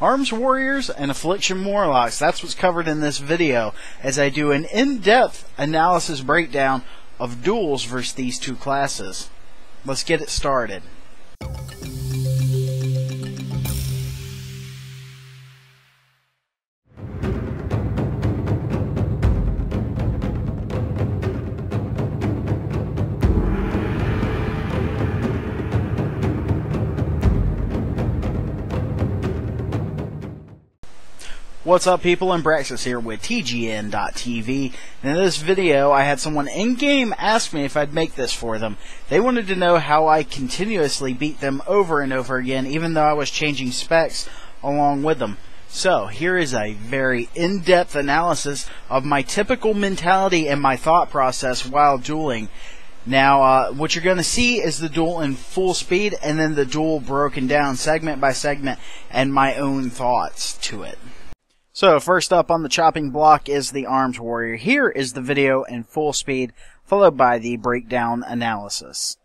Arms Warriors and Affliction Warlocks. That's what's covered in this video as I do an in-depth analysis breakdown of Duels versus these two classes. Let's get it started. What's up, people? Anbraxas here with TGN.TV, and in this video I had someone in-game ask me if I'd make this for them. They wanted to know how I continuously beat them over and over again, even though I was changing specs along with them. So, here is a very in-depth analysis of my typical mentality and my thought process while dueling. Now, what you're going to see is the duel in full speed, and then the duel broken down segment by segment, and my own thoughts to it. So, first up on the chopping block is the Arms Warrior. Here is the video in full speed, followed by the breakdown analysis.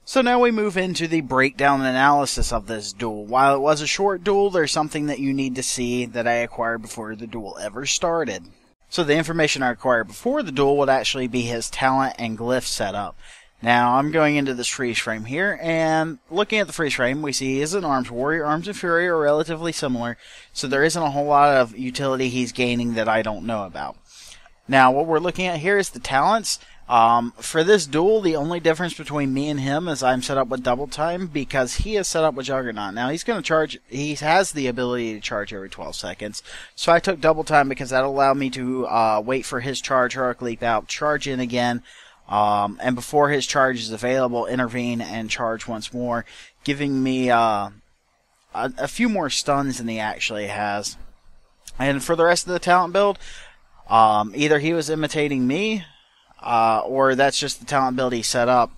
So now we move into the breakdown analysis of this duel. While it was a short duel, there's something that you need to see that I acquired before the duel ever started. So the information I acquired before the duel would actually be his talent and glyph setup. Now I'm going into this freeze frame here, and looking at the freeze frame, we see he is an Arms Warrior. Arms and Fury are relatively similar, so there isn't a whole lot of utility he's gaining that I don't know about. Now what we're looking at here is the talents. For this duel, the only difference between me and him is I'm set up with double time because he is set up with Juggernaut. Now he's going to charge, he has the ability to charge every 12 seconds. So I took double time because that allowed me to wait for his charge, heroic leap out, charge in again, and before his charge is available, intervene and charge once more, giving me a few more stuns than he actually has. And for the rest of the talent build, either he was imitating me, or that's just the talent build he set up.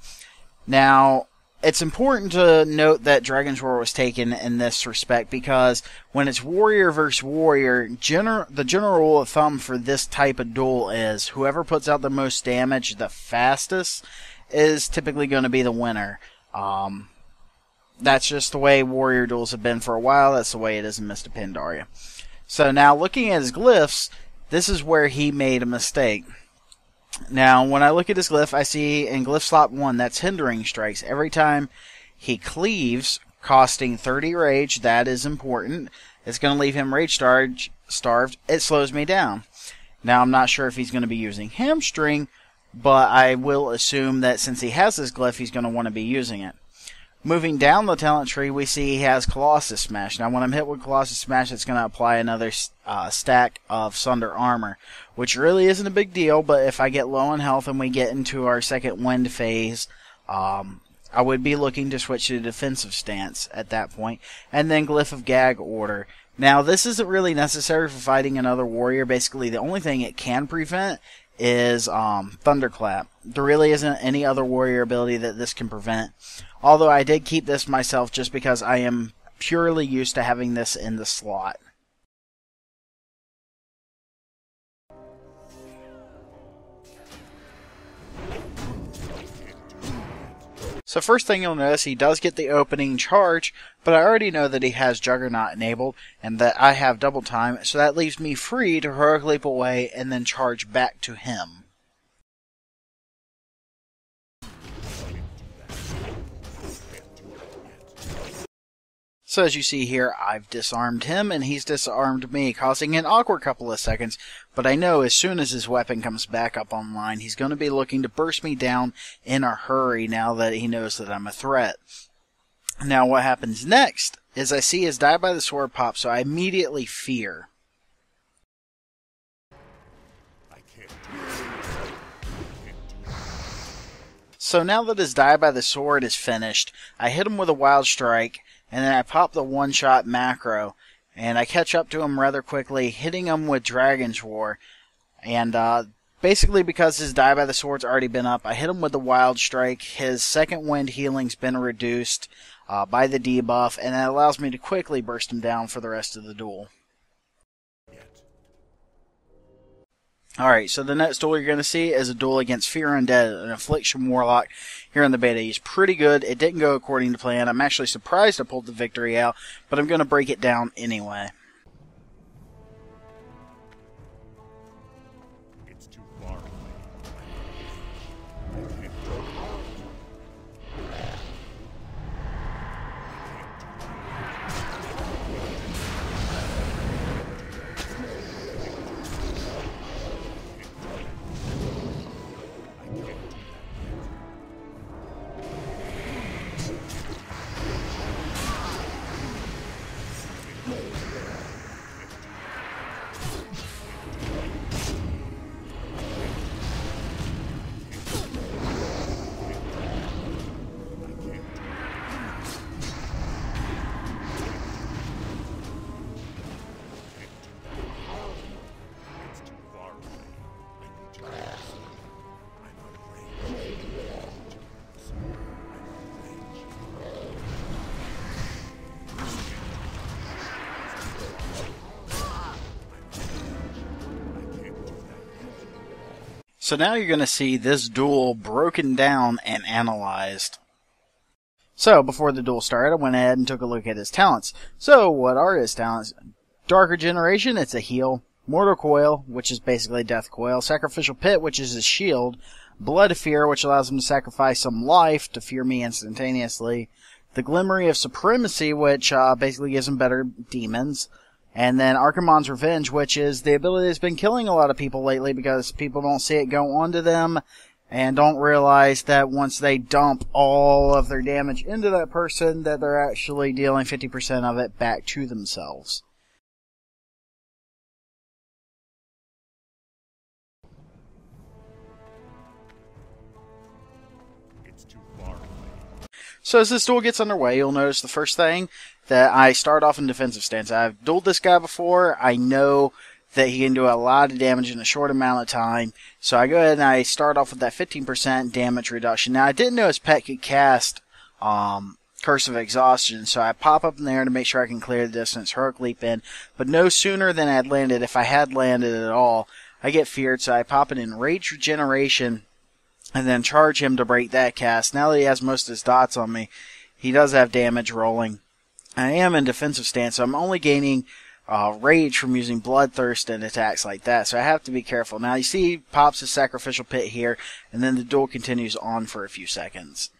Now, it's important to note that Dragon's Roar was taken in this respect because when it's warrior versus warrior, the general rule of thumb for this type of duel is whoever puts out the most damage the fastest is typically going to be the winner. That's just the way warrior duels have been for a while. That's the way it is in Mr. Pandaria. So now, looking at his glyphs, this is where he made a mistake. Now, when I look at his glyph, I see in glyph slot 1, that's hindering strikes. Every time he cleaves, costing 30 rage, that is important. It's going to leave him rage starved. It slows me down. Now, I'm not sure if he's going to be using hamstring, but I will assume that since he has this glyph, he's going to want to be using it. Moving down the talent tree, we see he has Colossus Smash. Now, when I'm hit with Colossus Smash, it's going to apply another stack of Sunder Armor, which really isn't a big deal, but if I get low on health and we get into our second wind phase, I would be looking to switch to defensive stance at that point. And then Glyph of Gag Order. Now, this isn't really necessary for fighting another warrior. Basically, the only thing it can prevent is Thunderclap. There really isn't any other warrior ability that this can prevent. Although I did keep this myself just because I am purely used to having this in the slot. So first thing you'll notice, he does get the opening charge, but I already know that he has Juggernaut enabled and that I have double time, so that leaves me free to heroic leap away and then charge back to him. So as you see here, I've disarmed him and he's disarmed me, causing an awkward couple of seconds, but I know as soon as his weapon comes back up online, he's going to be looking to burst me down in a hurry now that he knows that I'm a threat. Now what happens next is I see his Die by the Sword pop, so I immediately fear. So now that his Die by the Sword is finished, I hit him with a Wild Strike, and then I pop the one-shot macro, and I catch up to him rather quickly, hitting him with Dragon's Roar. And basically because his Die by the Sword's already been up, I hit him with the Wild Strike. His second wind healing's been reduced by the debuff, and that allows me to quickly burst him down for the rest of the duel. Alright, so the next duel you're going to see is a duel against Fear Undead, an Affliction Warlock here in the beta. He's pretty good. It didn't go according to plan. I'm actually surprised I pulled the victory out, but I'm going to break it down anyway. It's too far away. So now you're going to see this duel broken down and analyzed. So before the duel started, I went ahead and took a look at his talents. So what are his talents? Darker Generation, it's a heal. Mortal Coil, which is basically Death Coil. Sacrificial Pit, which is his shield. Blood Fear, which allows him to sacrifice some life to fear me instantaneously. The Glimmery of Supremacy, which basically gives him better demons. And then Archimonde's Revenge, which is the ability that's been killing a lot of people lately because people don't see it go onto them and don't realize that once they dump all of their damage into that person, that they're actually dealing 50% of it back to themselves. It's too far away. So as this duel gets underway, you'll notice the first thing that I start off in defensive stance. I've dueled this guy before. I know that he can do a lot of damage in a short amount of time. So I go ahead and I start off with that 15% damage reduction. Now I didn't know his pet could cast Curse of Exhaustion, so I pop up in there to make sure I can clear the distance, heroic leap in. But no sooner than I had landed, if I had landed at all, I get feared, so I pop it in Rage Regeneration and then charge him to break that cast. Now that he has most of his dots on me, he does have damage rolling. I am in defensive stance, so I'm only gaining rage from using Bloodthirst and attacks like that, so I have to be careful. Now you see he pops his Sacrificial Pit here, and then the duel continues on for a few seconds.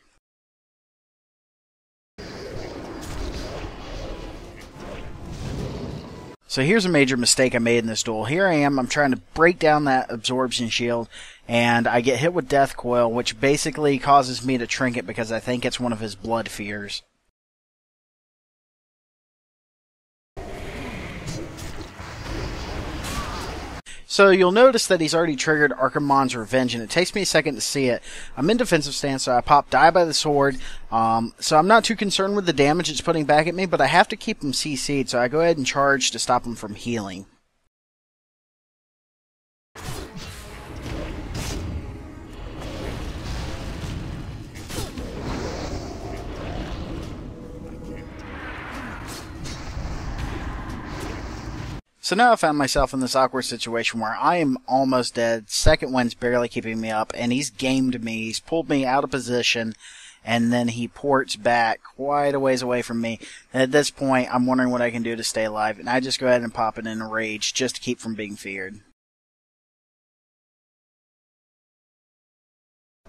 So here's a major mistake I made in this duel. Here I am, I'm trying to break down that Absorption Shield, and I get hit with Death Coil, which basically causes me to trinket because I think it's one of his Blood Fears. So you'll notice that he's already triggered Archimonde's Revenge, and it takes me a second to see it. I'm in defensive stance, so I pop Die by the Sword. So I'm not too concerned with the damage it's putting back at me, but I have to keep him CC'd, so I go ahead and charge to stop him from healing. So now I found myself in this awkward situation where I am almost dead, second wind's barely keeping me up, and he's gamed me, he's pulled me out of position, and then he ports back quite a ways away from me. And at this point, I'm wondering what I can do to stay alive, and I just go ahead and pop it in a rage just to keep from being feared.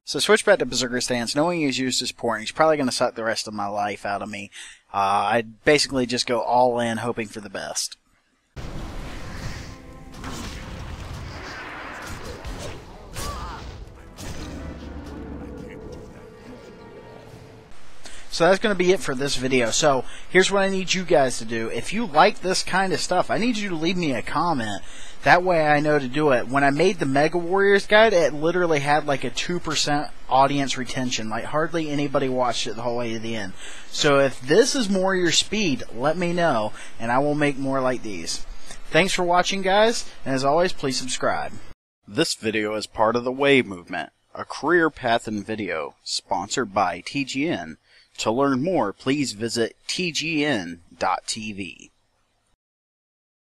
So switch back to Berserker stance, knowing he's used his port, he's probably going to suck the rest of my life out of me. I basically just go all in, hoping for the best. So that's going to be it for this video. So here's what I need you guys to do. If you like this kind of stuff, I need you to leave me a comment. That way I know to do it. When I made the Mega Warriors guide, it literally had like a 2% audience retention. Like hardly anybody watched it the whole way to the end. So if this is more your speed, let me know, and I will make more like these. Thanks for watching, guys, and as always, please subscribe. This video is part of the Way movement, a career path in video, sponsored by TGN. To learn more, please visit tgn.tv.